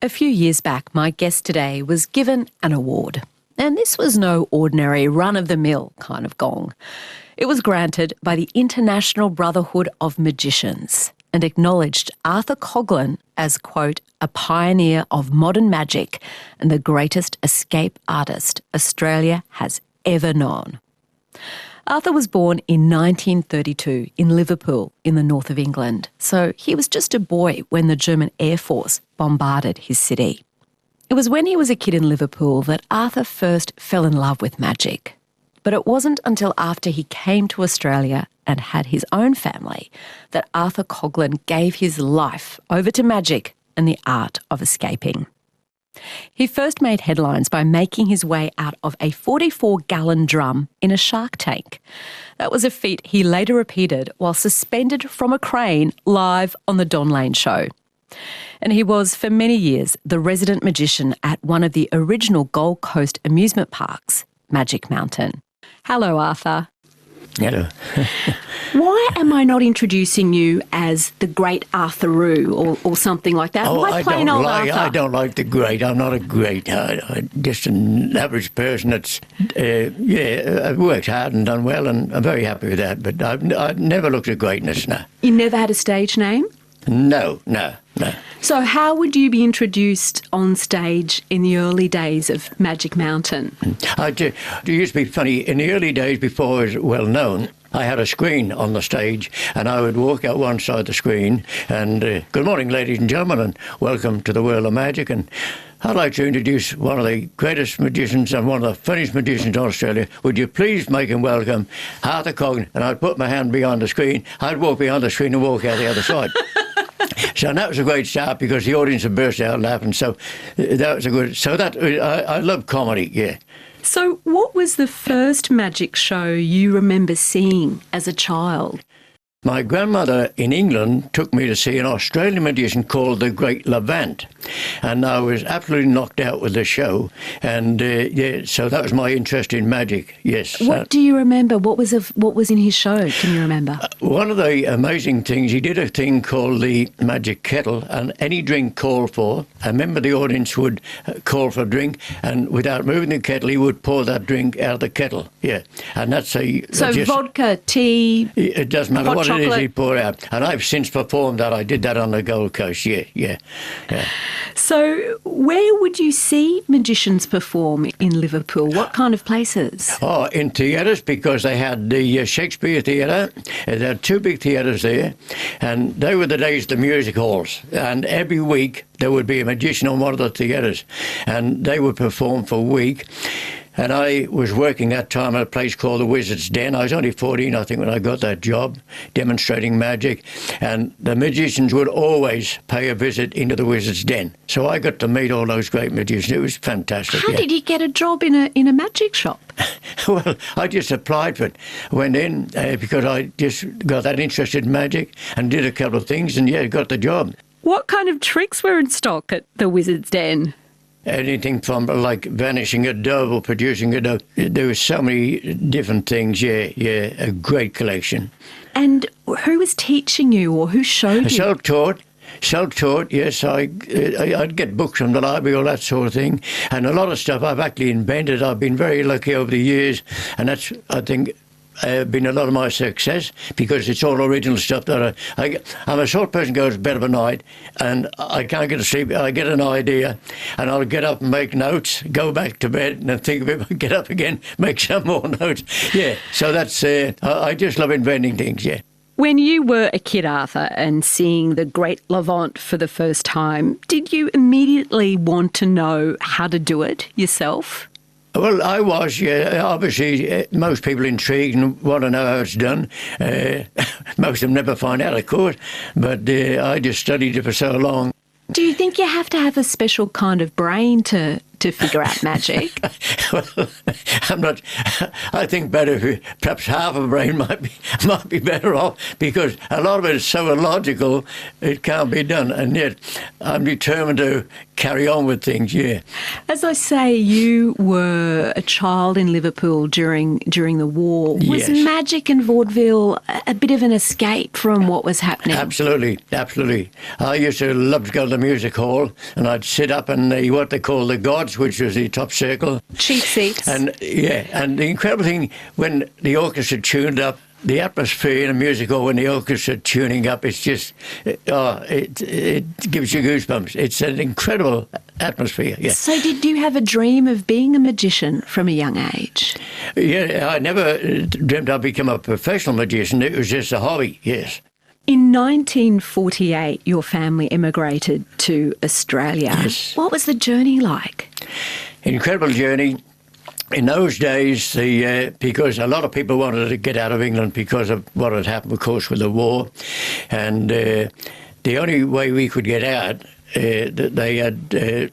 A few years back, my guest today was given an award. And this was no ordinary run-of-the-mill kind of gong. It was granted by the International Brotherhood of Magicians and acknowledged Arthur Coghlan as, quote, a pioneer of modern magic and the greatest escape artist Australia has ever known. Arthur was born in 1932 in Liverpool in the north of England, so he was just a boy when the German Air Force bombarded his city. It was when he was a kid in Liverpool that Arthur first fell in love with magic. But it wasn't until after he came to Australia and had his own family that Arthur Coghlan gave his life over to magic and the art of escaping. He first made headlines by making his way out of a 44-gallon drum in a shark tank. That was a feat he later repeated while suspended from a crane live on the Don Lane Show. And he was, for many years, the resident magician at one of the original Gold Coast amusement parks, Magic Mountain. Hello, Arthur. Hello. Why am I not introducing you as the great Arthur-oo or something like that? Why plain old Arthur? I don't like the great. I'm not a great. I'm just an average person that's, I've worked hard and done well, and I'm very happy with that. But I've never looked at greatness, no. You never had a stage name? No. So how would you be introduced on stage in the early days of Magic Mountain? It used to be funny. In the early days, before I was well known, I had a screen on the stage, and I would walk out one side of the screen and, good morning, ladies and gentlemen, and welcome to the world of magic. And I'd like to introduce one of the greatest magicians and one of the funniest magicians in Australia. Would you please make him welcome, Arthur Coghlan? And I'd put my hand behind the screen. I'd walk behind the screen and walk out the other side. So that was a great start because the audience would burst out laughing. So that was a good. So that I love comedy. Yeah. So what was the first magic show you remember seeing as a child? My grandmother in England took me to see an Australian magician called the Great Levant, and I was absolutely knocked out with the show. And so that was my interest in magic. Yes. What do you remember? What was in his show? Can you remember? One of the amazing things, he did a thing called the magic kettle, and any drink called for, I remember the audience would call for a drink, and without moving the kettle, he would pour that drink out of the kettle. Yeah, and that's vodka, tea. It doesn't matter what chocolate. It is he pour out. And I've since performed that. I did that on the Gold Coast. Yeah. So where would you see magicians perform in Liverpool? What kind of places? Oh, in theatres, because they had the Shakespeare Theatre. They had two big theatres there, and they were the days of the music halls. And every week there would be a magician on one of the theatres, and they would perform for a week. And I was working that time at a place called the Wizard's Den. I was only 14, I think, when I got that job, demonstrating magic. And the magicians would always pay a visit into the Wizard's Den. So I got to meet all those great magicians. It was fantastic. How did you get a job in a magic shop? Well, I just applied for it. Went in because I just got that interested in magic and did a couple of things and, got the job. What kind of tricks were in stock at the Wizard's Den? Anything from like vanishing a dove or producing a dove. There were so many different things, a great collection. And who was teaching you or who showed you? Self-taught, yes. I'd get books from the library, all that sort of thing. And a lot of stuff I've actually invented. I've been very lucky over the years, and that's, I think, been a lot of my success because it's all original stuff that I'm a sort of person who goes to bed of a night and I can't get to sleep. I get an idea and I'll get up and make notes, go back to bed and then think of it, get up again, make some more notes. Yeah, so that's, I just love inventing things, yeah. When you were a kid, Arthur, and seeing the Great Levant for the first time, did you immediately want to know how to do it yourself? Well, I was, yeah. Obviously, most people intrigued and want to know how it's done. Most of them never find out, of course, but I just studied it for so long. Do you think you have to have a special kind of brain to to figure out magic? Well, I think better if perhaps half a brain might be better off, because a lot of it is so illogical it can't be done, and yet I'm determined to carry on with things. Yeah. As I say, you were a child in Liverpool during the war. Was Yes. magic and vaudeville a bit of an escape from what was happening? Absolutely, absolutely. I used to love to go to the music hall, and I'd sit up in what they call the gods, which was the top circle. Cheap seats. And and the incredible thing, when the orchestra tuned up, the atmosphere in a music hall when the orchestra tuning up, it's just, it gives you goosebumps. It's an incredible atmosphere. Yeah. So did you have a dream of being a magician from a young age? Yeah, I never dreamt I'd become a professional magician. It was just a hobby. Yes. In 1948, your family emigrated to Australia. Yes. What was the journey like? Incredible journey. In those days, because a lot of people wanted to get out of England because of what had happened, of course, with the war, and the only way we could get out, they had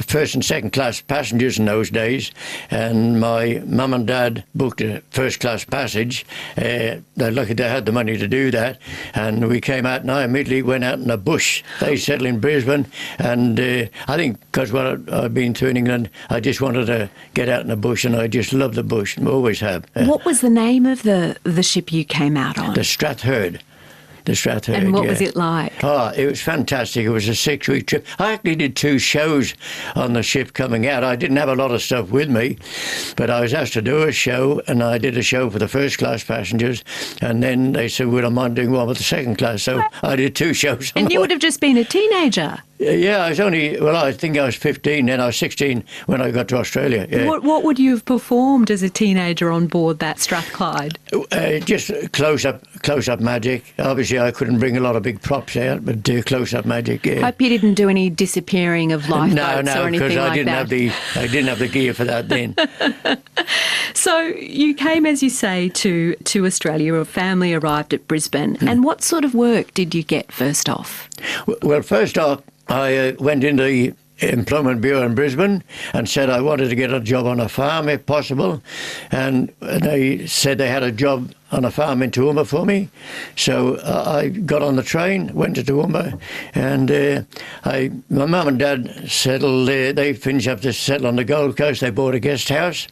first and second class passengers in those days, and my mum and dad booked a first class passage. They're lucky they had the money to do that, and we came out, and I immediately went out in the bush. They settled in Brisbane, and I think because what I've been through in England, I just wanted to get out in the bush, and I just love the bush, and always have. What was the name of the ship you came out on? The Strathherd. The Strathherd. And what yeah. was it like? Oh, it was fantastic. It was a 6-week trip. I actually did 2 shows on the ship coming out. I didn't have a lot of stuff with me, but I was asked to do a show, and I did a show for the first class passengers, and then they said, would I mind doing one with the second class? So I did 2 shows. And you would have just been a teenager. Yeah, I was I think I was 15 then. I was 16 when I got to Australia. Yeah. What would you have performed as a teenager on board that Strathclyde? Just close-up magic. Obviously, I couldn't bring a lot of big props out, but close-up magic. Yeah. Hope you didn't do any disappearing of lifeboats or anything like that. I didn't have the gear for that then. So you came, as you say, to Australia. Your family arrived at Brisbane. And what sort of work did you get first off? Well, first off, I went into the Employment Bureau in Brisbane and said I wanted to get a job on a farm if possible, and they said they had a job on a farm in Toowoomba for me. So I got on the train, went to Toowoomba, and my mum and dad settled there. They finished up to settle on the Gold Coast. They bought a guest house.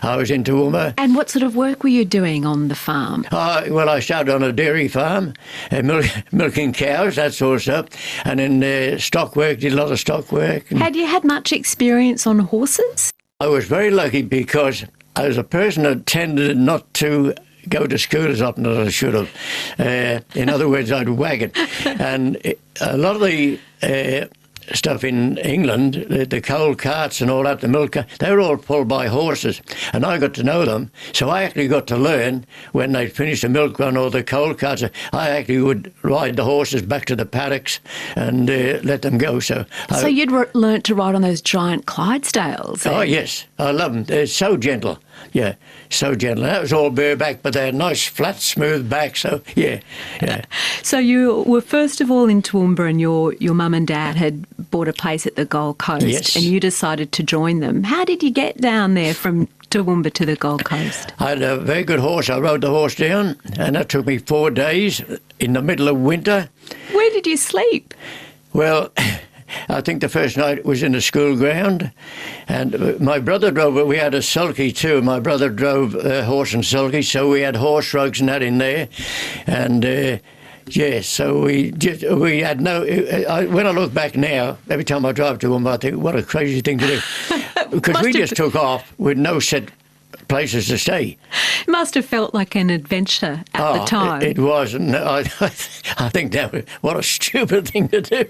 I was in Toowoomba. And what sort of work were you doing on the farm? Well, I started on a dairy farm, milking cows, that sort of stuff, and then stock work, did a lot of stock work. Had you had much experience on horses? I was very lucky because I was a person that tended not to go to school as often as I should have. In other words, I'd wagon. And a lot of the stuff in England, the coal carts and all that, the milk, they were all pulled by horses. And I got to know them. So I actually got to learn when they'd finished the milk run or the coal carts, I actually would ride the horses back to the paddocks and let them go. So you'd learnt to ride on those giant Clydesdales? Oh, yes. I love them. They're so gentle. Yeah, so gentle. That was all bareback, but they had nice, flat, smooth back. So, yeah. So you were first of all in Toowoomba, and your mum and dad had bought a place at the Gold Coast, yes. And you decided to join them. How did you get down there from Toowoomba to the Gold Coast? I had a very good horse. I rode the horse down, and that took me 4 days in the middle of winter. Where did you sleep? Well, I think the first night was in the school ground, and my brother drove it. We had a sulky too. My brother drove a horse and sulky, so we had horse rugs and that in there, and so we had no. When I look back now, every time I drive to them, I think, what a crazy thing to do, because we just took off with no set places to stay. It must have felt like an adventure at the time. It was. I think that was, what a stupid thing to do.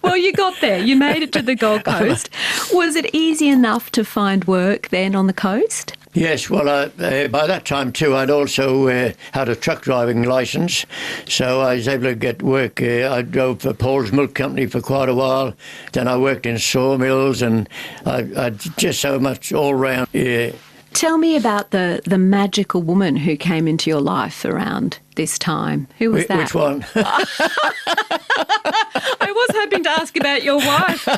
Well, you got there. You made it to the Gold Coast. Was it easy enough to find work then on the coast? Yes, well, by that time too, I'd also had a truck driving licence, so I was able to get work. I drove for Paul's Milk Company for quite a while. Then I worked in sawmills, and I just so much all round. Tell me about the magical woman who came into your life around this time. Who was that? Which one? I was hoping to ask about your wife,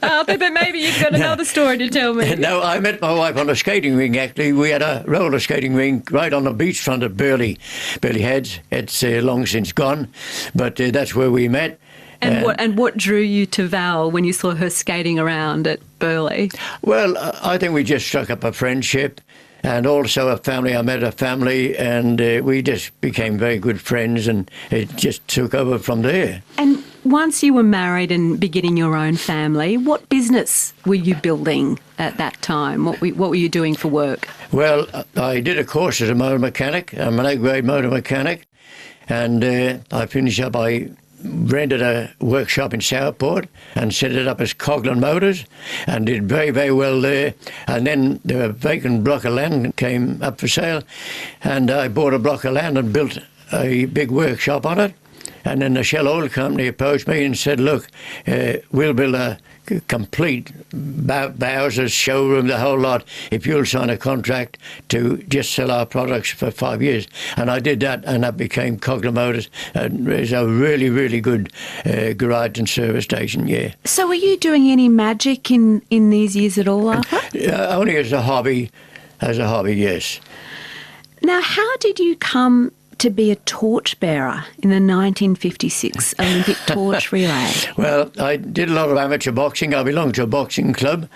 Arthur, but maybe you've got another story to tell me. No, I met my wife on a skating rink, actually. We had a roller skating rink right on the beachfront of Burleigh Heads. It's long since gone, but that's where we met. And what drew you to Val when you saw her skating around at Burleigh? Well, I think we just struck up a friendship. And also a family. I met a family, and we just became very good friends, and it just took over from there. And once you were married and beginning your own family, what business were you building at that time? What were you doing for work? Well, I did a course as a motor mechanic. I'm an A-grade motor mechanic, and I finished up. I rented a workshop in Southport and set it up as Coghlan Motors and did very, very well there. And then the vacant block of land came up for sale, and I bought a block of land and built a big workshop on it. And then the Shell Oil Company approached me and said, look, we'll build a complete Bowser's showroom, the whole lot, if you'll sign a contract to just sell our products for 5 years. And I did that, and that became Coghlan Motors. It's a really, really good garage and service station, yeah. So were you doing any magic in these years at all, Arthur? Only as a hobby, yes. Now, how did you come to be a torchbearer in the 1956 Olympic torch relay? Well, I did a lot of amateur boxing. I belonged to a boxing club,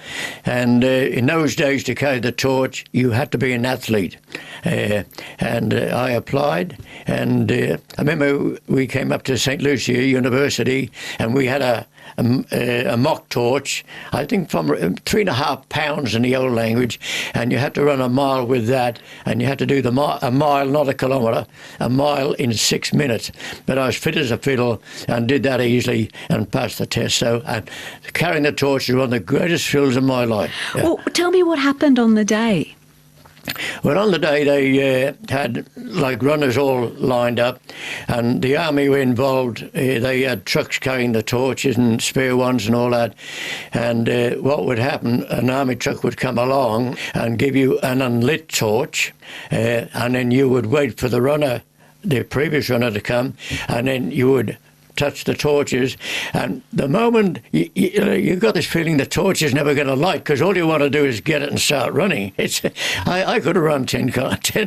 and in those days to carry the torch you had to be an athlete, and I applied, and I remember we came up to St. Lucia University and we had a mock torch, I think from 3.5 pounds in the old language, and you had to run a mile with that, and you had to do a mile, not a kilometre, a mile in 6 minutes. But I was fit as a fiddle and did that easily and passed the test. So carrying the torch is one of the greatest thrills of my life. Yeah. Well, tell me what happened on the day. Well, on the day they had like runners all lined up, and the army were involved. They had trucks carrying the torches and spare ones and all that. And what would happen, an army truck would come along and give you an unlit torch, and then you would wait for the previous runner to come, and then you would touch the torches, and the moment you got this feeling the torch is never going to light, because all you want to do is get it and start running. I could have run 10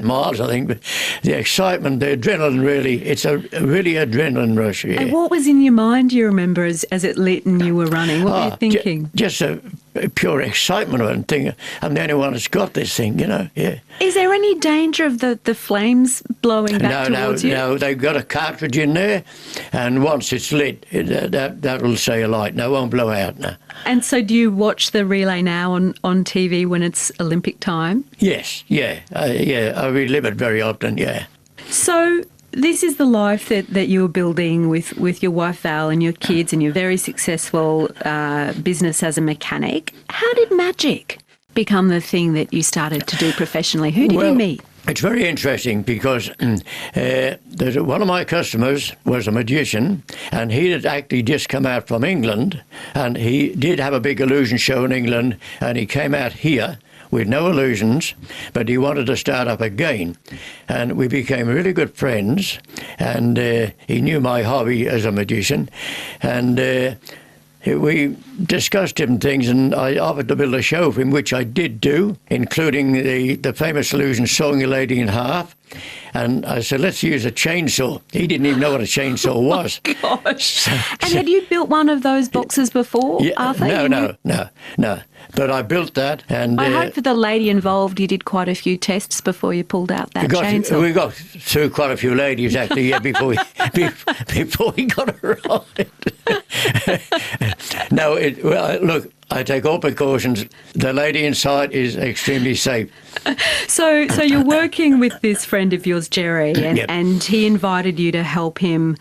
miles, I think, but the excitement, the adrenaline, really, it's a really adrenaline rush. Yeah. And what was in your mind, do you remember, as it lit and you were running? What were you thinking? Just a pure excitement of it, and thinking, I'm the only one that's got this thing, yeah. Is there any danger of the flames blowing back towards you? No, they've got a cartridge in there, and once it's lit, that will stay alight. No, it won't blow out now. And so do you watch the relay now on TV when it's Olympic time? Yes, yeah, I relive it very often, yeah. So this is the life that you're building with your wife Val and your kids and your very successful business as a mechanic. How did magic become the thing that you started to do professionally? Who did you meet? It's very interesting because one of my customers was a magician, and he had actually just come out from England, and he did have a big illusion show in England, and he came out here with no illusions, but he wanted to start up again. And we became really good friends, and he knew my hobby as a magician, and we discussed different things, and I offered to build a show for him, which I did do, including the famous illusion sawing a lady in half. And I said, let's use a chainsaw. He didn't even know what a chainsaw was. Oh, gosh. And had you built one of those boxes before, Arthur? No. But I built that. And I hope for the lady involved you did quite a few tests before you pulled out that chainsaw. We got through quite a few ladies, actually, before we got it right. No, look, I take all precautions. The lady inside is extremely safe. So you're working with this friend of yours, Jerry, and he invited you to help him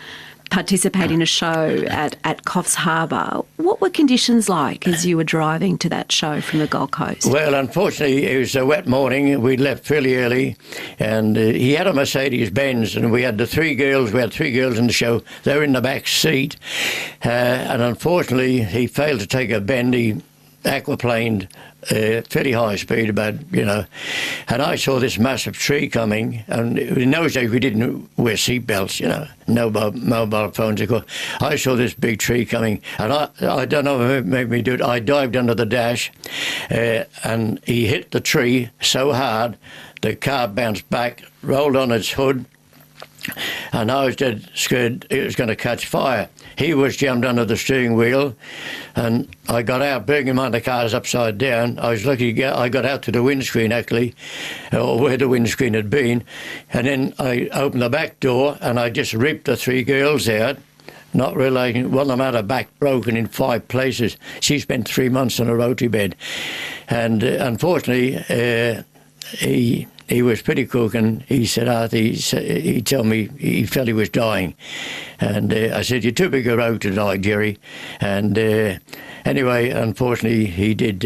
participate in a show at Coffs Harbour. What were conditions like as you were driving to that show from the Gold Coast? Well, unfortunately, it was a wet morning. We left fairly early, and he had a Mercedes-Benz, and we had three girls in the show. They were in the back seat, and unfortunately, he failed to take a bend. He aquaplaned fairly high speed, and I saw this massive tree coming, and in those days we didn't wear seatbelts, no mobile phones, of course. I saw this big tree coming, and I don't know if it made me do it. I dived under the dash, and he hit the tree so hard, the car bounced back, rolled on its hood, and I was dead scared it was going to catch fire. He was jammed under the steering wheel, and I got out, bearing in mind the car's upside down. I was lucky I got out to the windscreen, actually, or where the windscreen had been, and then I opened the back door, and I just ripped the 3 girls out, not realising one of them had her back broken in 5 places. She spent 3 months on a rotary bed, and unfortunately, he was pretty cook, and he said, Arthur, he told me he felt he was dying. And I said, you're too big a rogue to die, Jerry. And anyway, unfortunately, he did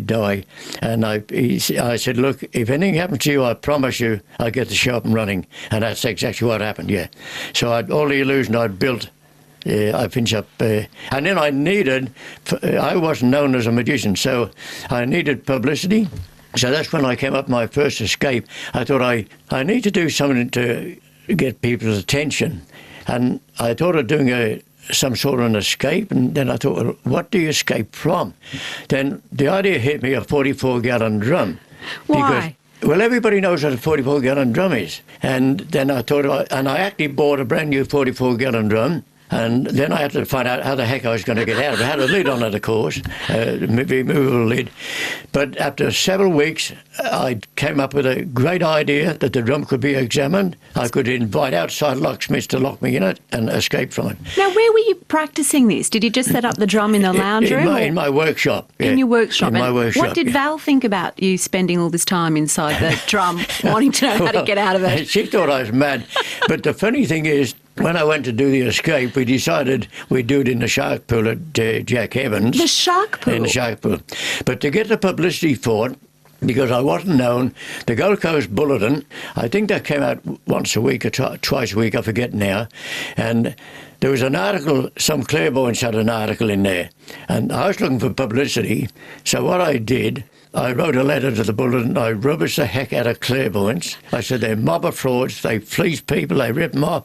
die. And I said, look, if anything happens to you, I promise you I'll get the show up and running. And that's exactly what happened, yeah. So all the illusion I'd built, I finished up, and then I wasn't known as a magician, so I needed publicity. So that's when I came up with my first escape. I thought I need to do something to get people's attention. And I thought of doing some sort of an escape, and then I thought, well, what do you escape from? Then the idea hit me, a 44-gallon drum. Why? Because, well, everybody knows what a 44-gallon drum is. And then I thought, and I actually bought a brand new 44-gallon drum. And then I had to find out how the heck I was going to get out of it. I had a lid on it, of course, a removable lid. But after several weeks, I came up with a great idea that the drum could be examined. I could invite outside locksmiths to lock me in it and escape from it. Now, where were you practising this? Did you just set up the drum in the lounge room? In my workshop. Yeah. In your workshop? In my workshop. What did Val think about you spending all this time inside the drum, wanting to know how to get out of it? She thought I was mad. But the funny thing is, when I went to do the escape, we decided we'd do it in the shark pool at Jack Evans. The shark pool? In the shark pool. But to get the publicity for it, because I wasn't known, the Gold Coast Bulletin, I think that came out once a week or twice a week, I forget now, and there was an article, some clairvoyants had an article in there, and I was looking for publicity, so what I did, I wrote a letter to the Bulletin. I rubbished the heck out of clairvoyants. I said they're mob of frauds. They fleece people. They rip them off.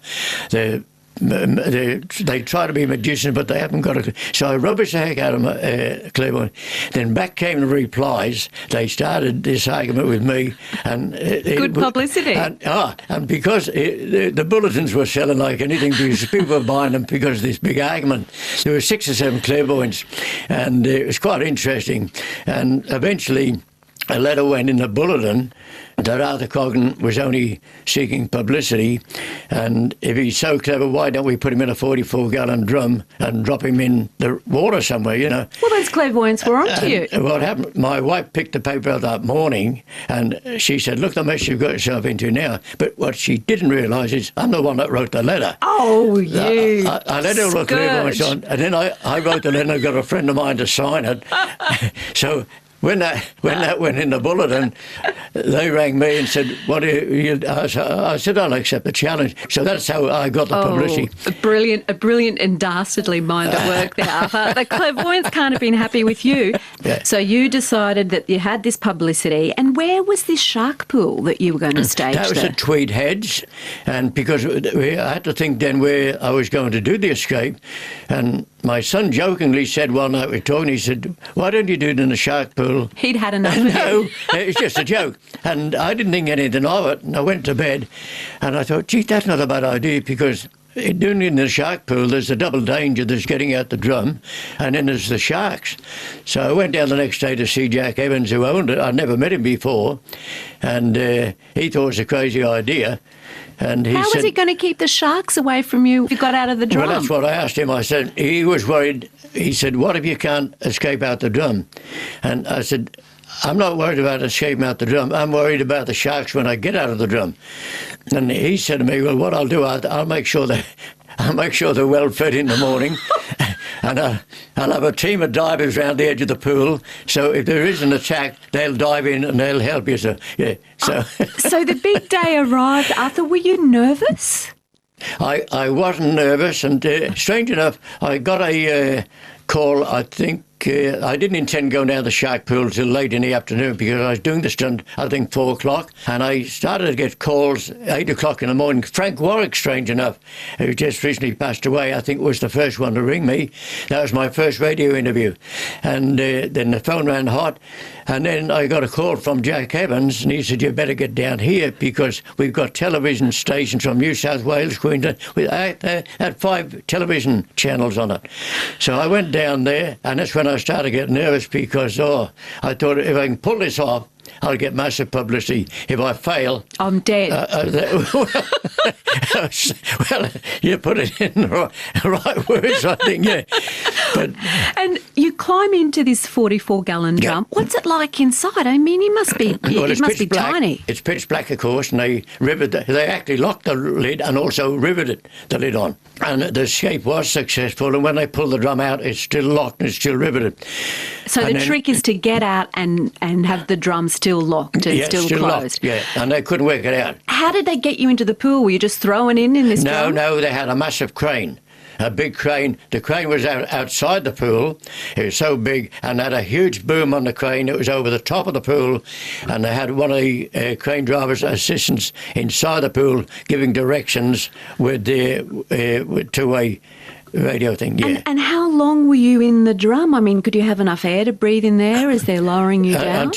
They try to be magicians, but they haven't got a... So I rubbished the heck out of clairvoyant. Then back came the replies. They started this argument with me. And good publicity. And because the bulletins were selling like anything, because people were buying them because of this big argument. There were 6 or 7 clairvoyants, and it was quite interesting. And eventually a letter went in the Bulletin that Arthur Coghlan was only seeking publicity, and if he's so clever, why don't we put him in a 44-gallon drum and drop him in the water somewhere, Well, those clairvoyants were onto you. What happened, my wife picked the paper up that morning, and she said, look the mess you've got yourself into now. But what she didn't realise is I'm the one that wrote the letter. Oh, you I let all the clairvoyants on, and then I wrote the letter and I got a friend of mine to sign it. So when that went in the Bulletin, they rang me and said, "What do you?" I said, "I'll accept the challenge." So that's how I got the publicity. A brilliant and dastardly mind at work there, Arthur. The clairvoyants can't have been happy with you. Yeah. So you decided that you had this publicity. And where was this shark pool that you were going to stage? That was at Tweed Heads, and because I had to think then where I was going to do the escape, and my son jokingly said one night we were talking, he said, "Why don't you do it in the shark pool?" He'd had enough of No, it. it's just a joke. And I didn't think anything of it. And I went to bed and I thought, gee, that's not a bad idea, because doing it in the shark pool, there's a double danger. There's getting out the drum, and then there's the sharks. So I went down the next day to see Jack Evans, who owned it. I'd never met him before. And he thought it was a crazy idea. And he How said, was he going to keep the sharks away from you if you got out of the drum? Well, that's what I asked him. I said, he was worried. He said, what if you can't escape out the drum? And I said, I'm not worried about escaping out the drum. I'm worried about the sharks when I get out of the drum. And he said to me, well, what I'll do, I'll make sure they're well fed in the morning. And I'll have a team of divers around the edge of the pool. So if there is an attack, they'll dive in and they'll help you. So, yeah. So, so the big day arrived. Arthur, were you nervous? I wasn't nervous. And strange enough, I got a call, I think, I didn't intend going down the shark pool till late in the afternoon because I was doing the stunt, I think 4 o'clock, and I started to get calls 8 o'clock in the morning. Frank Warwick, strange enough, who just recently passed away, I think was the first one to ring me. That was my first radio interview. And then the phone ran hot, and then I got a call from Jack Evans, and he said, you better get down here because we've got television stations from New South Wales, Queensland, with had 5 television channels on it. So I went down there, and that's when I started to get nervous because, I thought if I can pull this off, I'll get massive publicity. If I fail... I'm dead. Well, you put it in the right words, I think, yeah. But, and you climb into this 44-gallon drum. What's it like inside? I mean, it must be, well, it must be black. tiny. It's pitch black, of course, and they actually locked the lid and also riveted the lid on. And the escape was successful, and when they pulled the drum out, it's still locked and it's still riveted. So the trick is to get out and have the drum still locked and still closed. Locked, yeah, and they couldn't work it out. How did they get you into the pool? Were you just thrown in this drum? No, they had a massive crane. A big crane. The crane was outside the pool. It was so big, and they had a huge boom on the crane. It was over the top of the pool, and they had one of the crane driver's assistants inside the pool giving directions with the two-way radio thing, yeah. And how long were you in the drum? I mean, could you have enough air to breathe in there as they're lowering you down?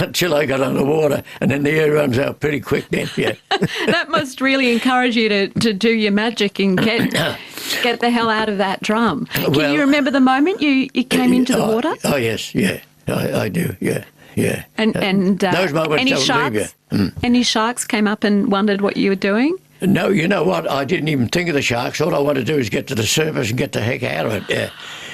Until I got underwater, and then the air runs out pretty quick then, yeah. That must really encourage you to do your magic and get the hell out of that drum. Can you remember the moment you came into the water? Oh, yes, yeah. I do, yeah. Yeah. And those moments any don't sharks? leave you. Any sharks came up and wondered what you were doing? No, you know what? I didn't even think of the sharks. All I wanted to do is get to the surface and get the heck out of it. Yeah,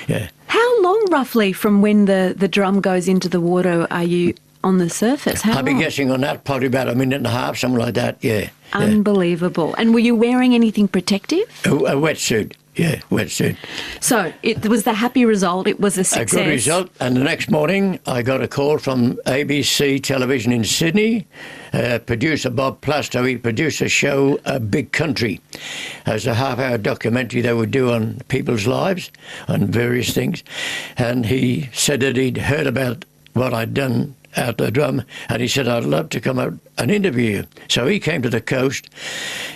yeah. How long, roughly, from when the drum goes into the water are you on the surface? How I'd be long? guessing on that probably about a minute and a half, something like that. Yeah. Unbelievable. And were you wearing anything protective? A wetsuit. Yeah, wetsuit. So it was the happy result. It was a success. A good result. And the next morning, I got a call from ABC Television in Sydney. Producer Bob Plasto, he produced a show, Big Country, as a half-hour documentary they would do on people's lives, on various things. And he said that he'd heard about what I'd done out the drum, and he said, I'd love to come out and interview you. So he came to the coast,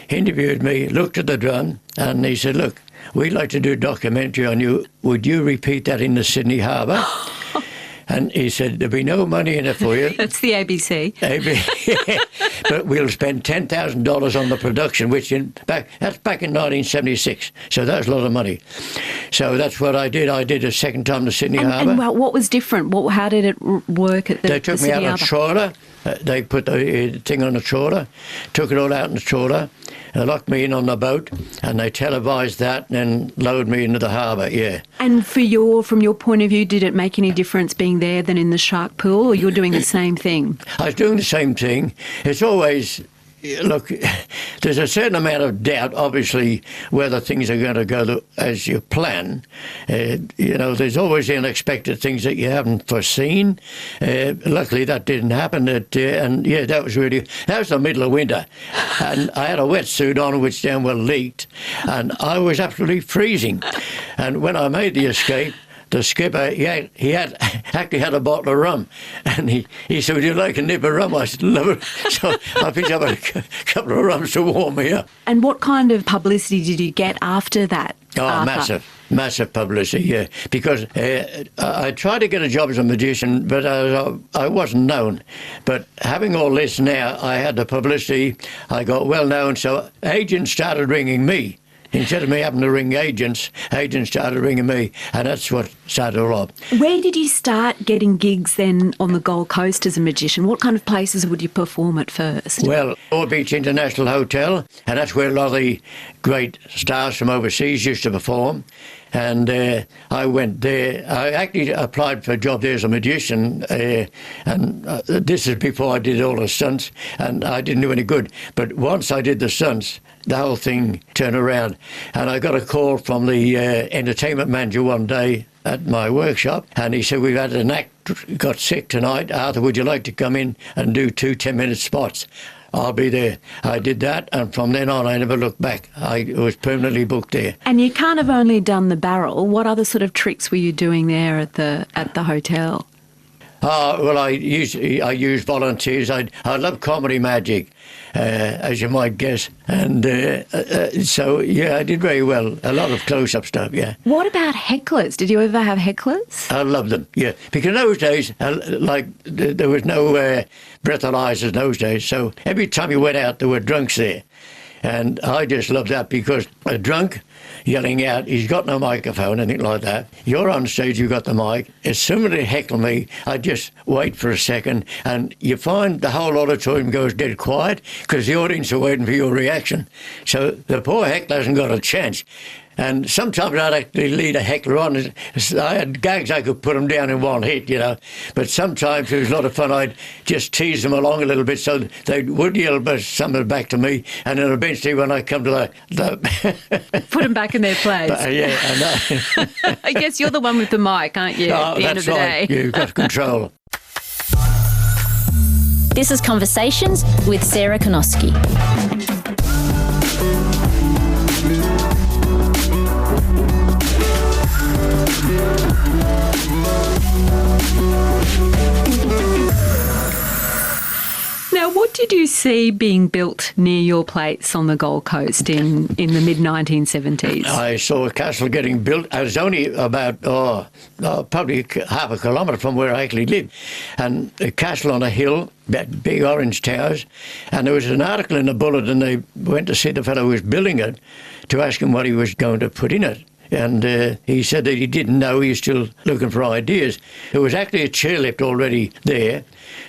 interviewed me, looked at the drum, and he said, look, we'd like to do a documentary on you. Would you repeat that in the Sydney Harbour? And he said, there'll be no money in it for you. That's the ABC. But we'll spend $10,000 on the production, that's back in 1976. So that was a lot of money. So that's what I did. I did a second time to Sydney Harbour. And what was different? How did it work at the They took me out on a trawler. They put the thing on the trawler, took it all out in the trawler, locked me in on the boat, and they televised that and then lowered me into the harbour, yeah. And from your point of view, did it make any difference being there than in the shark pool, or you're doing the same thing? I was doing the same thing. It's always... Look, there's a certain amount of doubt, obviously, whether things are going to go as you plan. There's always the unexpected things that you haven't foreseen. Luckily, that didn't happen. That was the middle of winter. And I had a wetsuit on which then leaked, and I was absolutely freezing. And when I made the escape, the skipper, he actually had a bottle of rum. And he said, would you like a nip of rum? I said, love it. So I picked up a couple of rums to warm me up. And what kind of publicity did you get after that? Oh, massive publicity, yeah. Because I tried to get a job as a magician, but I wasn't known. But having all this now, I had the publicity, I got well known, so agents started ringing me. Instead of me having to ring agents started ringing me, and that's what started all up. Where did you start getting gigs then on the Gold Coast as a magician? What kind of places would you perform at first? Well, Broadbeach International Hotel, and that's where a lot of the great stars from overseas used to perform. And I went there. I actually applied for a job there as a magician, and this is before I did all the stunts, and I didn't do any good. But once I did the stunts, the whole thing turned around. And I got a call from the entertainment manager one day at my workshop, and he said, we've had an act got sick tonight. Arthur, would you like to come in and do 2 10-minute spots? I'll be there. I did that, and from then on I never looked back. I was permanently booked there. And you can't have only done the barrel. What other sort of tricks were you doing there at the hotel? Well, I use volunteers. I love comedy magic, as you might guess. And so, yeah, I did very well. A lot of close-up stuff, yeah. What about hecklers? Did you ever have hecklers? I love them, yeah. Because in those days, there was no breathalyzers in those days. So every time you went out, there were drunks there. And I just love that because a drunk yelling out, he's got no microphone, anything like that. You're on stage, you've got the mic. As somebody heckle me, I just wait for a second, and you find the whole auditorium goes dead quiet because the audience are waiting for your reaction. So the poor heckler hasn't got a chance. And sometimes I'd actually lead a heckler on. I had gags I could put them down in one hit, you know. But sometimes it was a lot of fun. I'd just tease them along a little bit so they would yell something back to me. And then eventually when I come to the Put them back in their place. Yeah, I know. I guess you're the one with the mic, aren't you, at the end of the day? You've got control. This is Conversations with Sarah Kanowski. Now, what did you see being built near your place on the Gold Coast in the mid-1970s? I saw a castle getting built. I was only about, probably half a kilometre from where I actually lived. And a castle on a hill, that big orange towers. And there was an article in the Bulletin. They went to see the fellow who was building it to ask him what he was going to put in it. And he said that he didn't know, he was still looking for ideas. There was actually a chairlift already there.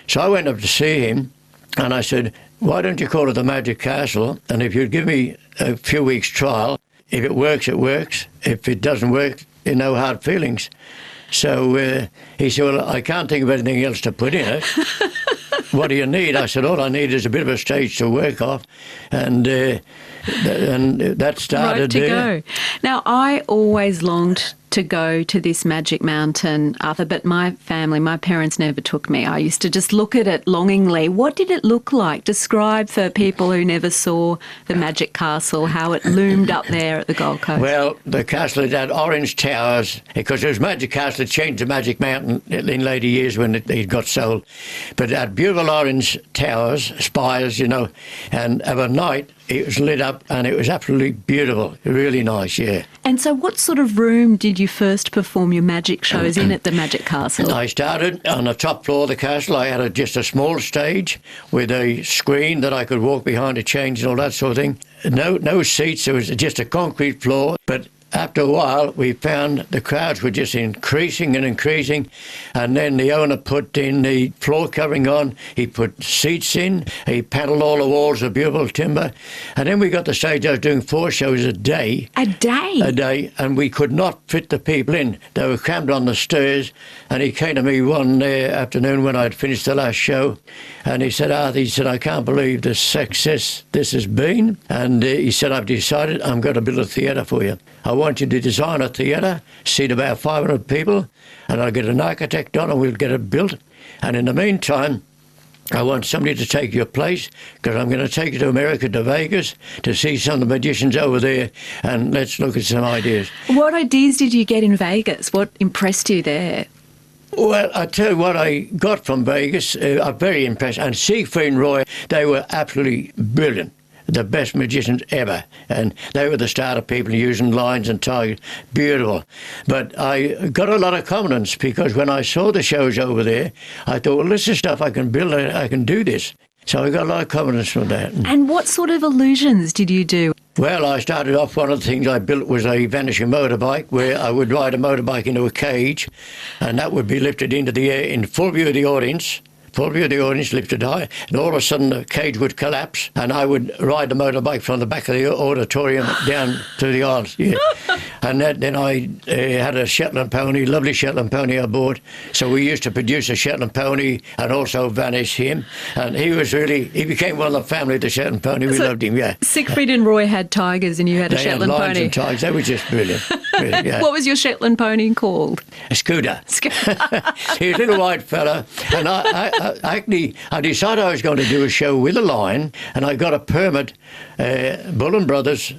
So I went up to see him. And I said, why don't you call it the Magic Castle? And if you'd give me a few weeks' trial, if it works, it works. If it doesn't work, no hard feelings. So he said, well, I can't think of anything else to put in it. What do you need? I said, all I need is a bit of a stage to work off. And that started right to there. go. Now, I always longed to go to this Magic Mountain, Arthur, but my parents never took me. I used to just look at it longingly. What did it look like? Describe for people who never saw the Magic Castle, how it loomed up there at the Gold Coast. Well, the castle had orange towers, because it was Magic Castle. It changed to Magic Mountain in later years when it got sold. But it had beautiful orange towers, spires, you know, and of a night it was lit up and it was absolutely beautiful, really nice, yeah. And so what sort of room did you first perform your magic shows in at the Magic Castle? I started on the top floor of the castle. I had just a small stage with a screen that I could walk behind to change and all that sort of thing. No seats, it was just a concrete floor, but after a while, we found the crowds were just increasing and increasing, and then the owner put in the floor covering on, he put seats in, he panelled all the walls of beautiful timber, and then we got the stage. I was doing 4 shows a day. A day? A day, and we could not fit the people in. They were crammed on the stairs, and he came to me one afternoon when I'd finished the last show, and he said, Arthur, I can't believe the success this has been, and he said, I've decided I'm going to build a theatre for you. I want you to design a theatre, seat about 500 people, and I'll get an architect on and we'll get it built. And in the meantime, I want somebody to take your place, because I'm going to take you to America, to Vegas, to see some of the magicians over there, and let's look at some ideas. What ideas did you get in Vegas? What impressed you there? Well, I tell you what I got from Vegas, I'm very impressed. And Siegfried and Roy, they were absolutely brilliant. The best magicians ever, and they were the starter people using lines and targets. Beautiful. But I got a lot of confidence, because when I saw the shows over there, I thought, well, this is stuff I can build, I can do this. So I got a lot of confidence from that. And what sort of illusions did you do? Well, I started off, one of the things I built was a vanishing motorbike, where I would ride a motorbike into a cage, and that would be lifted into the air in full view of the audience. Full view of the audience, lifted high, and all of a sudden the cage would collapse, and I would ride the motorbike from the back of the auditorium down to the aisles. Yeah. And then I had a Shetland pony, lovely Shetland pony I bought. So we used to produce a Shetland pony and also vanish him. And he became one of the family of the Shetland pony. We loved him, yeah. Siegfried and Roy had tigers and you had a Shetland pony. They had lions pony. and tigers. They were just brilliant. Brilliant, yeah. What was your Shetland pony called? A Scooter. He was a little white fella, and I decided I was going to do a show with a line, and I got a permit. Bull and Brothers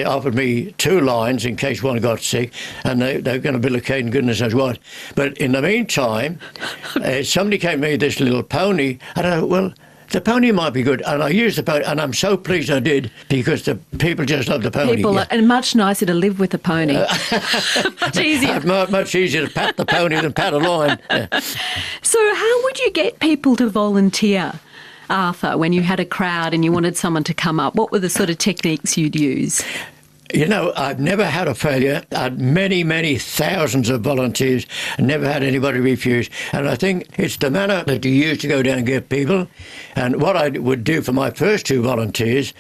offered me 2 lines in case one got sick, and they were going to build a cage and goodness knows what. But in the meantime, somebody came to me with this little pony, and I thought, well, the pony might be good, and I used the pony, and I'm so pleased I did, because the people just love the pony. And much nicer to live with a pony. Much easier. Much easier to pat the pony than pat a lion. So how would you get people to volunteer, Arthur, when you had a crowd and you wanted someone to come up? What were the sort of techniques you'd use? You know, I've never had a failure. I had many, many thousands of volunteers and never had anybody refuse. And I think it's the manner that you use to go down and get people. And what I would do for my first 2 volunteers,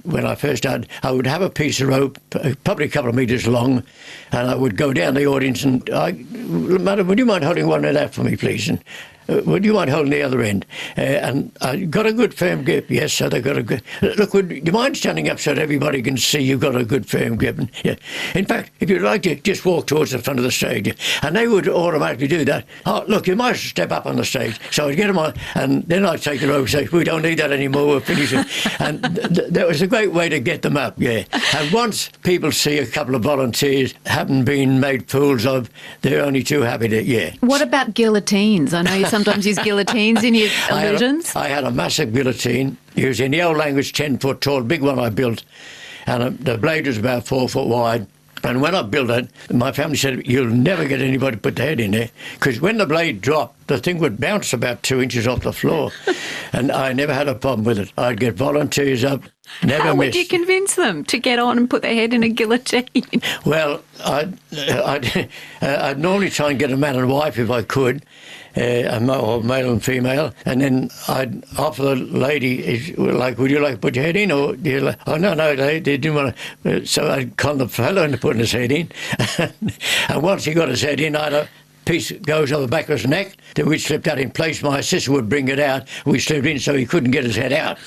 when I first started, I would have a piece of rope, probably a couple of metres long, and I would go down the audience and, Madam, would you mind holding one of that for me, please? And would you mind holding the other end? And I got a good firm grip. Yes, so they got a good... Look, would you mind standing up so that everybody can see you've got a good firm grip? And, yeah. In fact, if you'd like to, just walk towards the front of the stage. And they would automatically do that. Oh, look, you might step up on the stage. So I'd get them on, and then I'd take the rope and say, we don't need that anymore, we're finishing. And that was a great way to get them up, yeah. And once people see a couple of volunteers haven't been made fools of, they're only too happy to, yeah. What about guillotines? I know you sometimes use guillotines in your illusions. I had a massive guillotine, using the old language 10 foot tall, big one I built, and the blade was about 4 foot wide. And when I built it, my family said, you'll never get anybody to put their head in there, because when the blade dropped, the thing would bounce about 2 inches off the floor. And I never had a problem with it. I'd get volunteers up, never How missed. would you convince them to get on and put their head in a guillotine? Well, I'd normally try and get a man and wife if I could, or male and female, and then I'd offer the lady, like, would you like to put your head in? Or do you like, oh, no, they didn't want to. So I'd con the fellow into putting his head in. And once he got his head in, I'd piece goes over the back of his neck, then we'd slip that in place. My sister would bring it out. We slipped in so he couldn't get his head out.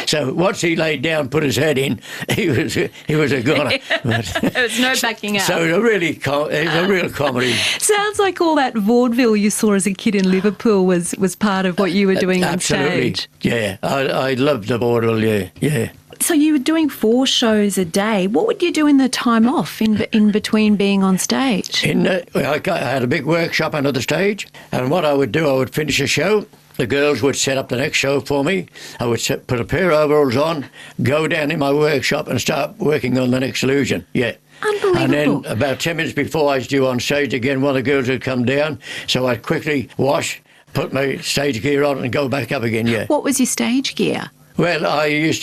So once he laid down, put his head in, he was a goner. There was no backing up. So it was a real comedy. Sounds like all that vaudeville you saw as a kid in Liverpool was part of what you were doing on Absolutely. stage. Yeah, I loved the vaudeville, yeah. So you were doing 4 shows a day. What would you do in the time off in between being on stage? I had a big workshop under the stage, and what I would do, I would finish a show. The girls would set up the next show for me. I would put a pair of overalls on, go down in my workshop and start working on the next illusion. Yeah. Unbelievable. And then about 10 minutes before I was due on stage again, one of the girls would come down, so I'd quickly wash, put my stage gear on and go back up again, yeah. What was your stage gear? Well, it used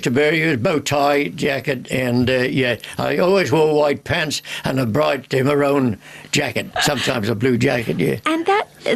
to vary. It was bow tie, jacket, and I always wore white pants and a bright maroon jacket, sometimes a blue jacket, yeah. And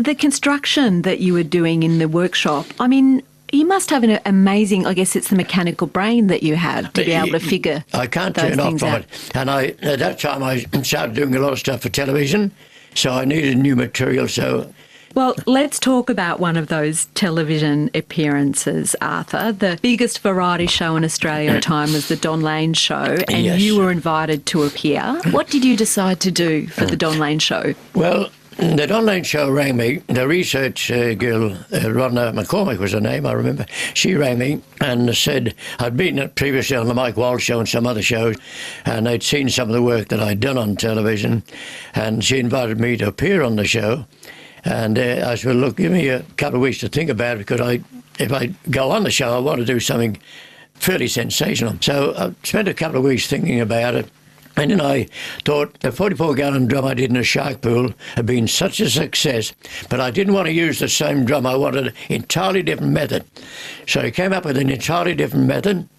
the construction that you were doing in the workshop, I mean, you must have an amazing, I guess it's the mechanical brain that you have to be able to figure I can't those turn off things from out. it. And at that time, I started doing a lot of stuff for television, so I needed new material, so... Well, let's talk about one of those television appearances, Arthur. The biggest variety show in Australia at the time was the Don Lane Show, and Yes. you were invited to appear. What did you decide to do for the Don Lane Show? Well, the Don Lane Show rang me. The research girl, Rhonda McCormick was her name, I remember. She rang me and said I'd been previously on the Mike Walsh Show and some other shows, and they'd seen some of the work that I'd done on television, and she invited me to appear on the show. And I said, well, look, give me a couple of weeks to think about it, because if I go on the show, I want to do something fairly sensational. So I spent a couple of weeks thinking about it. And then I thought the 44-gallon drum I did in a shark pool had been such a success, but I didn't want to use the same drum. I wanted an entirely different method. So I came up with an entirely different method,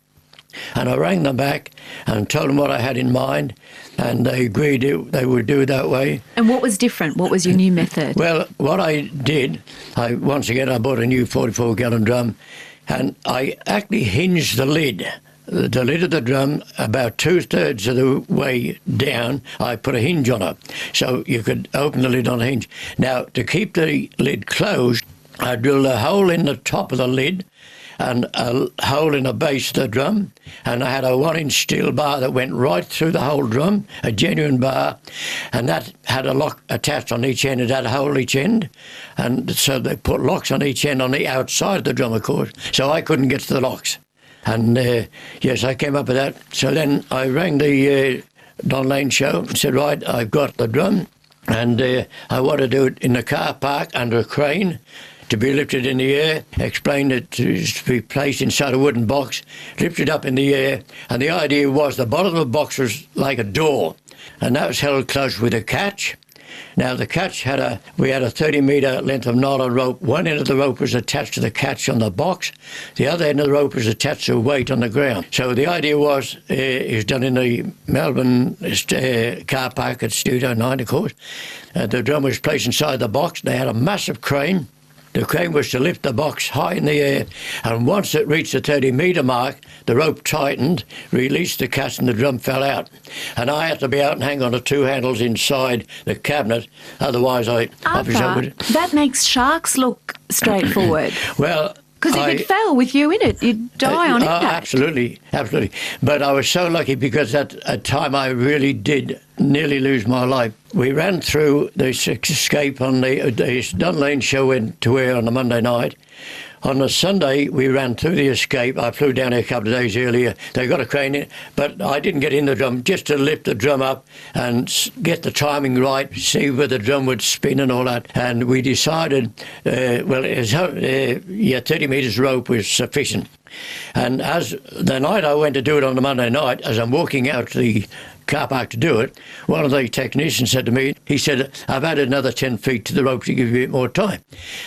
and I rang them back and told them what I had in mind, and they agreed they would do it that way. And what was different? What was your new method? Well, what I did, I bought a new 44-gallon drum, and I actually hinged the lid of the drum about 2/3 of the way down. I put a hinge on it, so you could open the lid on a hinge. Now, to keep the lid closed, I drilled a hole in the top of the lid, and a hole in the base of the drum, and I had a 1-inch steel bar that went right through the whole drum, a genuine bar, and that had a lock attached on each end. It had a hole each end, and so they put locks on each end on the outside of the drum, of course, so I couldn't get to the locks. And yes, I came up with that. So then I rang the Don Lane show and said, right, I've got the drum, and I want to do it in the car park under a crane, to be lifted in the air, explained it to be placed inside a wooden box, lifted up in the air, and the idea was the bottom of the box was like a door, and that was held close with a catch. Now the catch we had a 30-metre length of nylon rope. One end of the rope was attached to the catch on the box, the other end of the rope was attached to a weight on the ground. So the idea was, it was done in the Melbourne car park at Studio 9, of course. The drum was placed inside the box. They had a massive crane. The crane was to lift the box high in the air, and once it reached the 30-metre mark, the rope tightened, released the catch, and the drum fell out. And I had to be out and hang on to 2 handles inside the cabinet, otherwise Arthur, that makes sharks look straightforward. Well, because if it fell with you in it, you'd die on impact. Absolutely, absolutely. But I was so lucky because at a time I really did nearly lose my life. We ran through the escape on the Don Lane show went to air on the Monday night. On the Sunday, we ran through the escape. I flew down here a couple of days earlier. They got a crane in, but I didn't get in the drum, just to lift the drum up and get the timing right, see where the drum would spin and all that. And we decided, 30 metres rope was sufficient. And as the night I went to do it on the Monday night, as I'm walking out to the car park to do it, one of the technicians said to me, he said, I've added another 10 feet to the rope to give you a bit more time.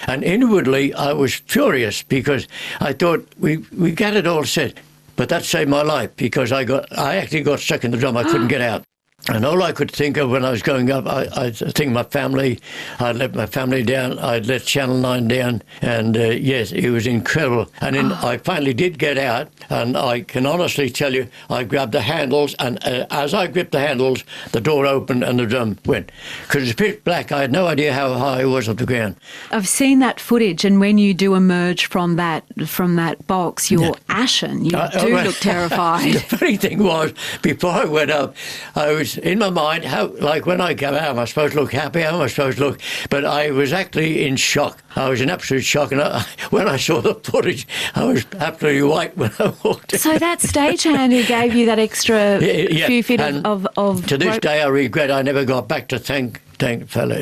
And inwardly I was furious because I thought we got it all set. But that saved my life because I actually got stuck in the drum. I couldn't get out. And all I could think of when I was going up, I think my family, I'd let my family down, I'd let Channel 9 down, and yes, it was incredible. And then I finally did get out, and I can honestly tell you, I grabbed the handles, and as I gripped the handles, the door opened and the drum went. Because it's pitch black, I had no idea how high I was off the ground. I've seen that footage, and when you do emerge from that box, you're ashen. You do look terrified. The funny thing was, before I went up, I was in my mind, like when I come out, am I supposed to look happy? How am I supposed to look? But I was actually in shock. I was in absolute shock. And when I saw the footage, I was absolutely white when I walked in. So that stagehand who gave you that extra few feet of to this day, I regret I never got back to thank fellow.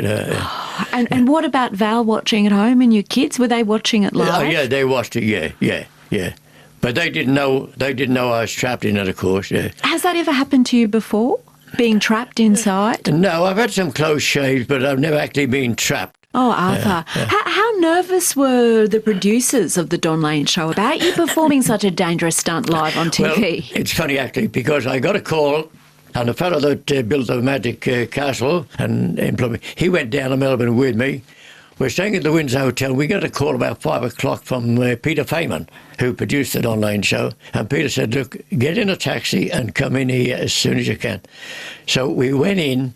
And what about Val watching at home and your kids? Were they watching it live? Yeah, they watched it. Yeah. But they didn't know I was trapped in it, of course. Yeah. Has that ever happened to you before? Being trapped inside? No, I've had some close shaves, but I've never actually been trapped. Oh, Arthur. How nervous were the producers of the Don Lane show about you performing such a dangerous stunt live on TV? Well, it's funny, actually, because I got a call, and the fellow that built the Magic Castle and employed me, he went down to Melbourne with me. We're staying at the Windsor Hotel. We got a call about 5 o'clock from Peter Feynman, who produced the Don Lane show. And Peter said, look, get in a taxi and come in here as soon as you can. So we went in,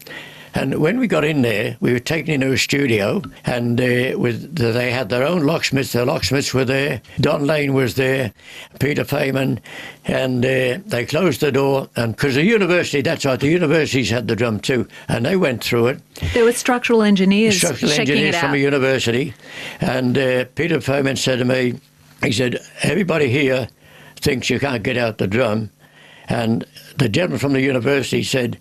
and when we got in there, we were taken into a studio, and they had their own locksmiths. The locksmiths were there. Don Lane was there, Peter Feynman, and they closed the door. And because the university, that's right, the universities had the drum too, and they went through it. There were structural engineers from a university. And Peter Feynman said to me, he said, everybody here thinks you can't get out the drum. And the gentleman from the university said,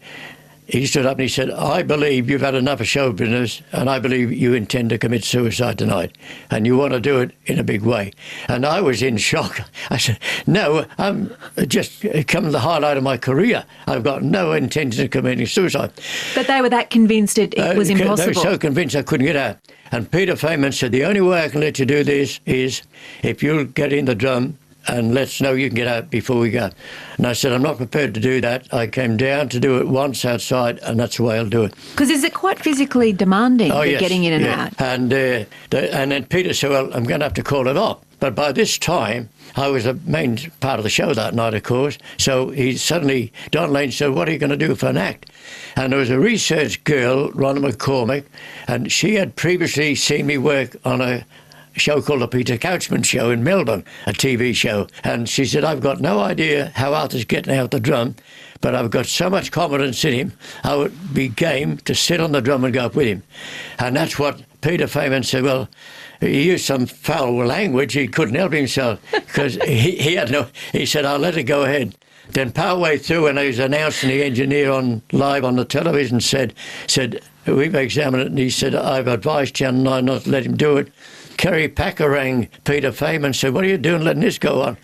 he stood up and he said, I believe you've had enough of show business, and I believe you intend to commit suicide tonight, and you want to do it in a big way. And I was in shock. I said, no, I'm just come to the highlight of my career. I've got no intention of committing suicide. But they were that convinced it was impossible. They were so convinced I couldn't get out. And Peter Feynman said, the only way I can let you do this is if you'll get in the drum and let us know you can get out before we go. And I said, I'm not prepared to do that. I came down to do it once outside, and that's the way I'll do it. Because is it quite physically demanding, yes, getting in and out? And then Peter said, well, I'm going to have to call it off. But by this time, I was the main part of the show that night, of course. So Don Lane said, what are you going to do for an act? And there was a research girl, Rhonda McCormick, and she had previously seen me work on a show called The Peter Couchman Show in Melbourne, a TV show. And she said, I've got no idea how Arthur's getting out the drum, but I've got so much confidence in him, I would be game to sit on the drum and go up with him. And that's what Peter Feynman said, well, he used some foul language. He couldn't help himself because he said, I'll let it go ahead. Then partway through, when he was announcing the engineer live on the television, said, we've examined it, and he said, I've advised Channel 9 not to let him do it. Kerry Packer rang Peter Feynman and said, what are you doing letting this go on?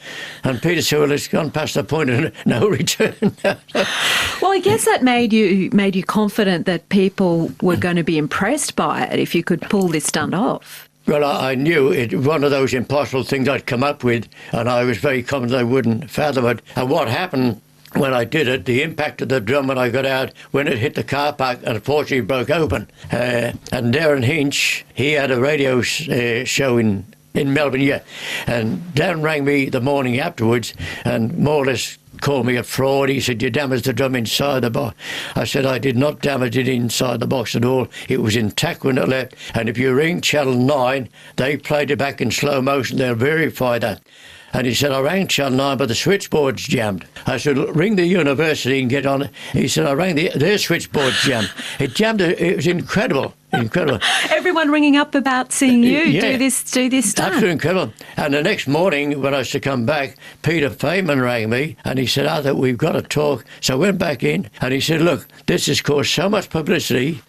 And Peter said, well, it's gone past the point of no return. Well, I guess that made you confident that people were going to be impressed by it if you could pull this stunt off. Well, I knew it was one of those impossible things I'd come up with, and I was very confident I wouldn't fathom it. And what happened when I did it, the impact of the drum when I got out, when it hit the car park, unfortunately broke open. And Darren Hinch, he had a radio show in Melbourne, yeah. And Darren rang me the morning afterwards and more or less called me a fraud. He said, you damaged the drum inside the box. I said, I did not damage it inside the box at all. It was intact when it left. And if you ring Channel 9, they played it back in slow motion. They'll verify that. And he said, I rang Channel 9, but the switchboard's jammed. I said, ring the university and get on it. He said, I rang their switchboard's jammed. It jammed. It was incredible. Incredible. Everyone ringing up about seeing you do this stunt. Absolutely incredible. And the next morning, when I was to come back, Peter Feynman rang me and he said, Arthur, we've got to talk. So I went back in and he said, look, this has caused so much publicity.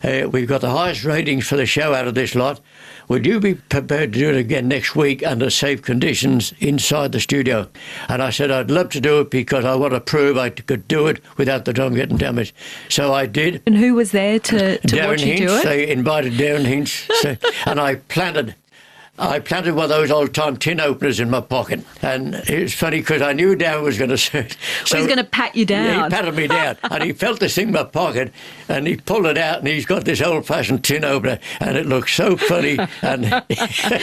We've got the highest ratings for the show out of this lot. Would you be prepared to do it again next week under safe conditions inside the studio? And I said, I'd love to do it because I want to prove I could do it without the drum getting damaged. So I did. And who was there to watch you do it? They invited Darren Hinch. And I planted one of those old-time tin openers in my pocket. And it was funny because I knew Darren was going to say it. So he's going to pat you down. Yeah, he patted me down. And he felt this thing in my pocket and he pulled it out and he's got this old-fashioned tin opener and it looked so funny. And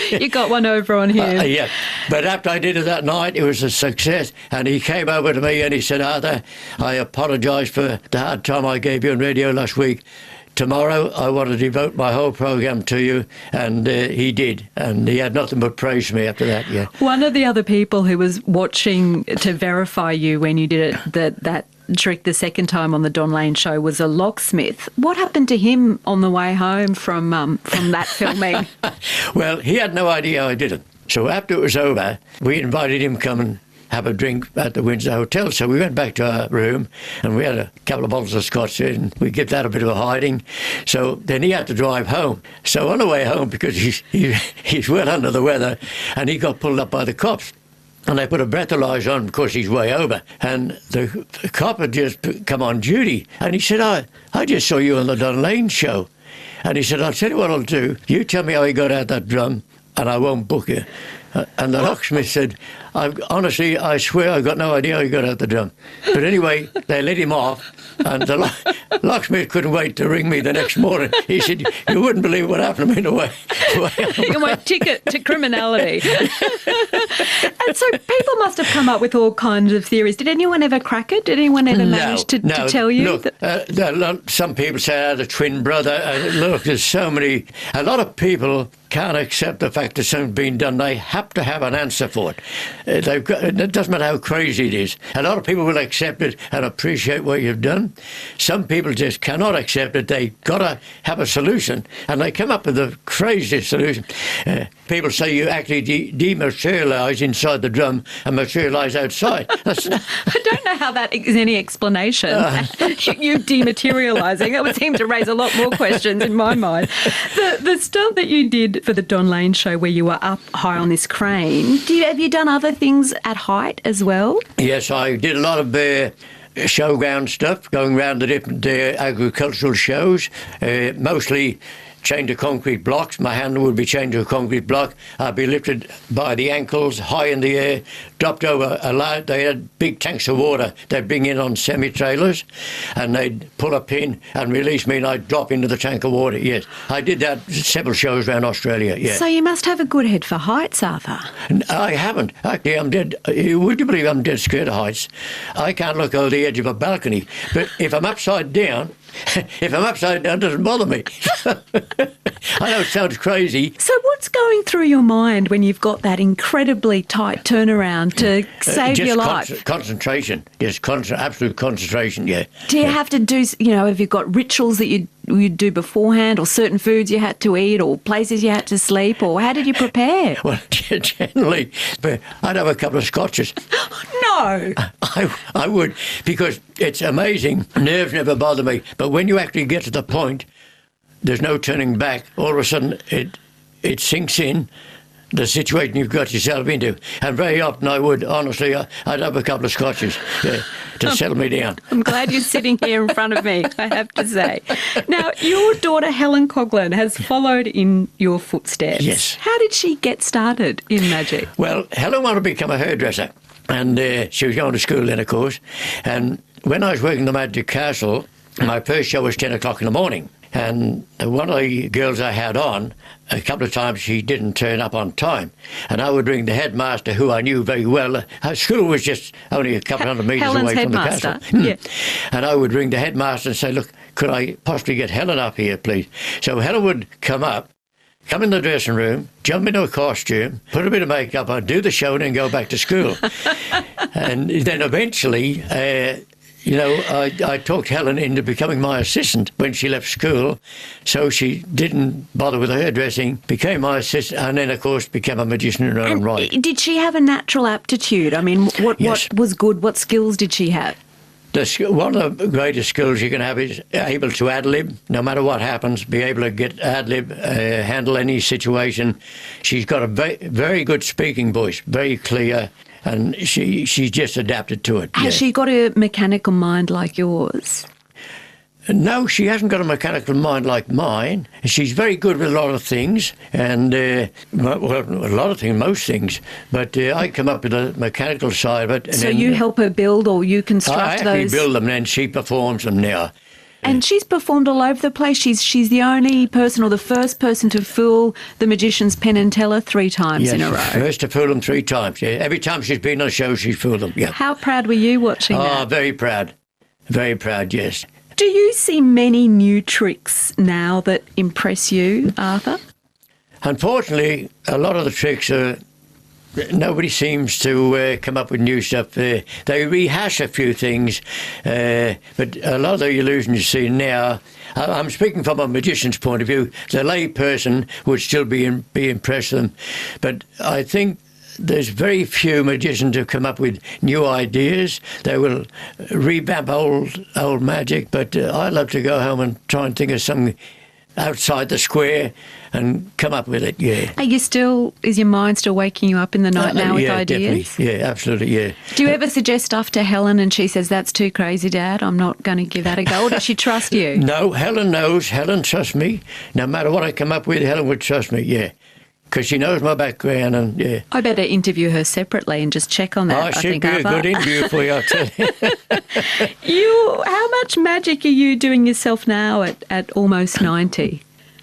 you got one over on him. Yeah. But after I did it that night, it was a success. And he came over to me and he said, Arthur, I apologise for the hard time I gave you on radio last week. Tomorrow, I want to devote my whole programme to you, and he did, and he had nothing but praise for me after that, yeah. One of the other people who was watching to verify you when you did it, that trick the second time on the Don Lane show was a locksmith. What happened to him on the way home from that filming? Well, he had no idea I did it. So after it was over, we invited him to come and have a drink at the Windsor Hotel. So we went back to our room and we had a couple of bottles of scotch and we gave that a bit of a hiding. So then he had to drive home. So on the way home, because he's well under the weather, and he got pulled up by the cops. And they put a breathalyzer on because he's way over. And the cop had just come on duty. And he said, I just saw you on the Don Lane show. And he said, I'll tell you what I'll do. You tell me how he got out that drum and I won't book you. And the locksmith said, honestly, I swear I've got no idea how he got out the drum. But anyway, they let him off, and the locksmith couldn't wait to ring me the next morning. He said, you wouldn't believe what happened to me in a way. My ticket to criminality. And so people must have come up with all kinds of theories. Did anyone ever crack it? Did anyone ever manage to tell you? Look, some people say I had a twin brother. Look, there's so many. A lot of people can't accept the fact that something's been done. They have to have an answer for it. It doesn't matter how crazy it is. A lot of people will accept it and appreciate what you've done. Some people just cannot accept it. They've got to have a solution, and they come up with the craziest solution. People say you actually dematerialise inside the drum and materialise outside. I don't know how that is any explanation. You dematerialising, that would seem to raise a lot more questions in my mind. The stunt that you did for the Don Lane show where you were up high on this crane, have you done other things at height as well? Yes, I did a lot of showground stuff, going around the different agricultural shows, mostly chained to concrete blocks. My hand would be chained to a concrete block. I'd be lifted by the ankles high in the air, dropped over a load. They had big tanks of water they'd bring in on semi-trailers, and they'd pull a pin and release me, and I'd drop into the tank of water. Yes, I did that several shows around Australia, yeah. So you must have a good head for heights, Arthur. I haven't. Actually, I'm dead. Would you believe I'm dead scared of heights? I can't look over the edge of a balcony, but if I'm upside down, it doesn't bother me. I know it sounds crazy. So what What's going through your mind when you've got that incredibly tight turnaround to save your life? Concentration, just absolute concentration, yeah. Do you have to do, have you got rituals that you do beforehand, or certain foods you had to eat, or places you had to sleep, or how did you prepare? Well, generally, I'd have a couple of scotches. No! I would, because it's amazing. Nerves never bother me, but when you actually get to the point, there's no turning back. All of a sudden, it sinks in, the situation you've got yourself into. And very often I would, honestly, I'd have a couple of scotches to settle me down. I'm glad you're sitting here in front of me, I have to say. Now, your daughter Helen Coghlan has followed in your footsteps. Yes. How did she get started in magic? Well, Helen wanted to become a hairdresser, and she was going to school then, of course. And when I was working the Magic Castle, my first show was 10 o'clock in the morning. And one of the girls I had on, a couple of times she didn't turn up on time. And I would ring the headmaster, who I knew very well. Her school was just only a couple hundred metres Helen's away from the headmaster. castle. Yeah. And I would ring the headmaster and say, look, could I possibly get Helen up here, please? So Helen would come in the dressing room, jump into a costume, put a bit of makeup on, do the show, and then go back to school. And then eventually... I talked Helen into becoming my assistant when she left school, so she didn't bother with her hairdressing, became my assistant, and then, of course, became a magician in her own right. Did she have a natural aptitude? I mean, what was good? What skills did she have? One of the greatest skills you can have is able to ad-lib, no matter what happens, be able to get ad-lib, handle any situation. She's got a very good speaking voice, very clear, and she just adapted to it. Has she got a mechanical mind like yours? No, she hasn't got a mechanical mind like mine. She's very good with a lot of things, and most things. But I come up with the mechanical side of it. And so you help her build, or you construct those? I actually build them, and then she performs them now. And she's performed all over the place. She's the only person, or the first person, to fool the magician's Penn and Teller 3 times in a row. Yes, first to fool them 3 times. Yeah. Every time she's been on a show, she's fooled them. Yeah. How proud were you watching that? Oh, very proud. Very proud, yes. Do you see many new tricks now that impress you, Arthur? Unfortunately, a lot of the tricks are... Nobody seems to come up with new stuff. They rehash a few things, but a lot of the illusions you see now, I'm speaking from a magician's point of view, the lay person would still be impressed with them. But I think there's very few magicians who come up with new ideas. They will revamp old magic, but I love to go home and try and think of something outside the square and come up with it, yeah. Is your mind still waking you up in the night now with ideas? Definitely. Yeah, absolutely, yeah. Do you ever suggest stuff to Helen and she says, that's too crazy, Dad, I'm not going to give that a go? Or does she trust you? No, Helen knows. Helen trusts me. No matter what I come up with, Helen would trust me, yeah. Because she knows my background, and yeah. I better interview her separately and just check on that. I should be a good interview for you, I'll tell you. How much magic are you doing yourself now at almost 90?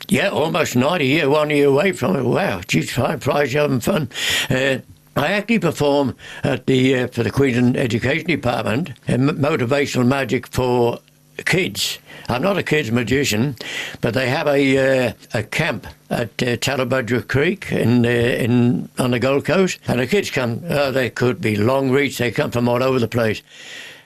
Yeah, almost 90, yeah, 1 year away from it. Wow, geez, I'm surprised you're having fun. I actually perform at for the Queensland Education Department, motivational magic for kids. I'm not a kids magician, but they have a camp at Talabudra Creek on the Gold Coast, and the kids come. They could be long reach. They come from all over the place.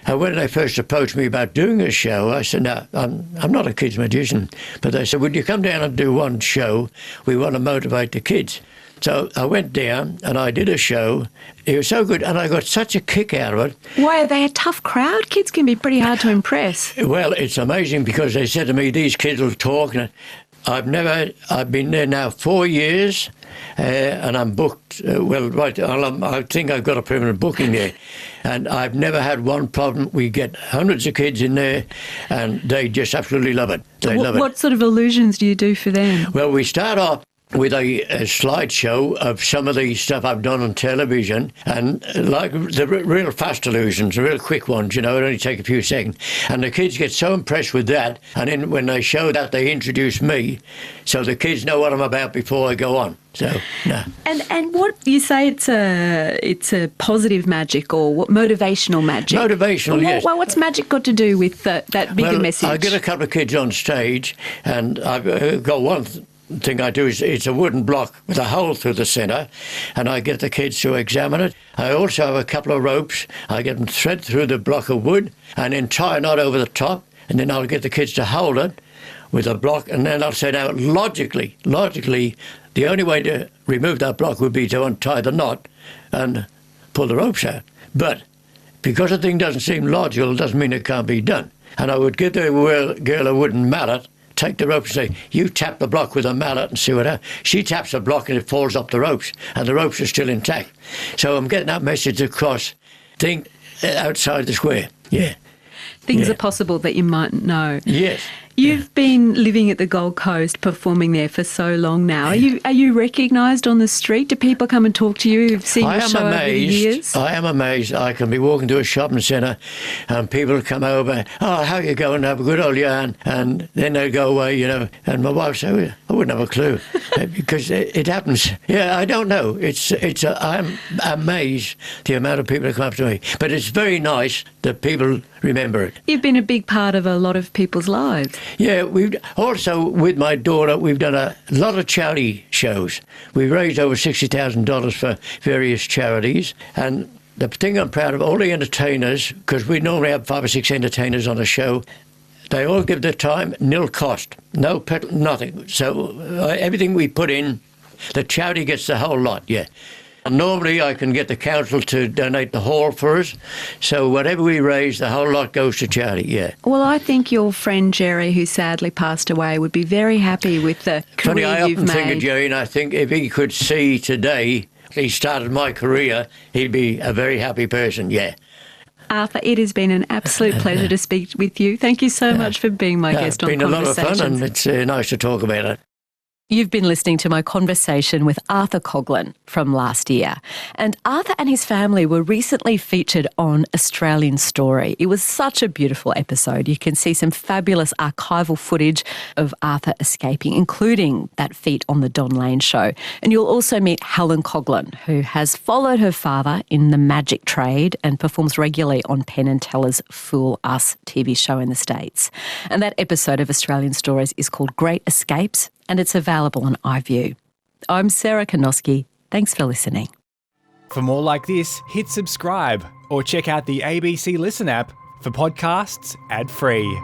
And when they first approached me about doing a show, I said, no, I'm not a kids magician. But they said, would you come down and do one show? We want to motivate the kids. So I went down and I did a show. It was so good, and I got such a kick out of it. Why, are they a tough crowd? Kids can be pretty hard to impress. Well, it's amazing because they said to me, these kids will talk. And I've been there now 4 years, and I'm booked. I think I've got a permanent booking there. And I've never had one problem. We get hundreds of kids in there, and they just absolutely love it. Love it. What sort of illusions do you do for them? Well, we start off with a slideshow of some of the stuff I've done on television, and like the real fast illusions, the real quick ones, it only take a few seconds. And the kids get so impressed with that, and then when they show that, they introduce me, so the kids know what I'm about before I go on. So, no. And what you say, it's a positive magic, or what, motivational magic? Motivational, yes. Well, what's magic got to do with that bigger message? I get a couple of kids on stage, and I've got thing I do is it's a wooden block with a hole through the centre, and I get the kids to examine it. I also have a couple of ropes. I get them thread through the block of wood and then tie a knot over the top, and then I'll get the kids to hold it with a block, and then I'll say, now, logically, the only way to remove that block would be to untie the knot and pull the ropes out. But because a thing doesn't seem logical, doesn't mean it can't be done. And I would give the girl a wooden mallet, take the rope and say, you tap the block with a mallet and see what happens. She taps the block and it falls up the ropes, and the ropes are still intact. So I'm getting that message across. Think outside the square. Yeah. Things are possible that you mightn't know. Yes. You've been living at the Gold Coast, performing there for so long now. Are you recognised on the street? Do people come and talk to you who've seen your show over the years? I am amazed. I can be walking to a shopping centre and people come over, oh, how you going? Have a good old yarn. And then they go away, and my wife says, I wouldn't have a clue because it happens. Yeah, I don't know. I'm amazed the amount of people that come up to me. But it's very nice that people remember it. You've been a big part of a lot of people's lives. Yeah, we've also, with my daughter, we've done a lot of charity shows. We've raised over $60,000 for various charities. And the thing I'm proud of, all the entertainers, because we normally have 5 or 6 entertainers on a show, they all give their time, nil cost, no petrol, nothing. So everything we put in, the charity gets the whole lot, yeah. Normally, I can get the council to donate the hall for us. So whatever we raise, the whole lot goes to charity, yeah. Well, I think your friend Jerry, who sadly passed away, would be very happy with the career Funny, I you've often made. think of Jerry, and I think if he could see today, he started my career, he'd be a very happy person, yeah. Arthur, it has been an absolute pleasure to speak with you. Thank you so much for being my guest on Conversations. It's been a lot of fun, and it's nice to talk about it. You've been listening to my conversation with Arthur Coghlan from last year. And Arthur and his family were recently featured on Australian Story. It was such a beautiful episode. You can see some fabulous archival footage of Arthur escaping, including that feat on the Don Lane show. And you'll also meet Helen Coghlan, who has followed her father in the magic trade and performs regularly on Penn and Teller's Fool Us TV show in the States. And that episode of Australian Stories is called Great Escapes, and it's available on iView. I'm Sarah Kanowski. Thanks for listening. For more like this, hit subscribe or check out the ABC Listen app for podcasts ad-free.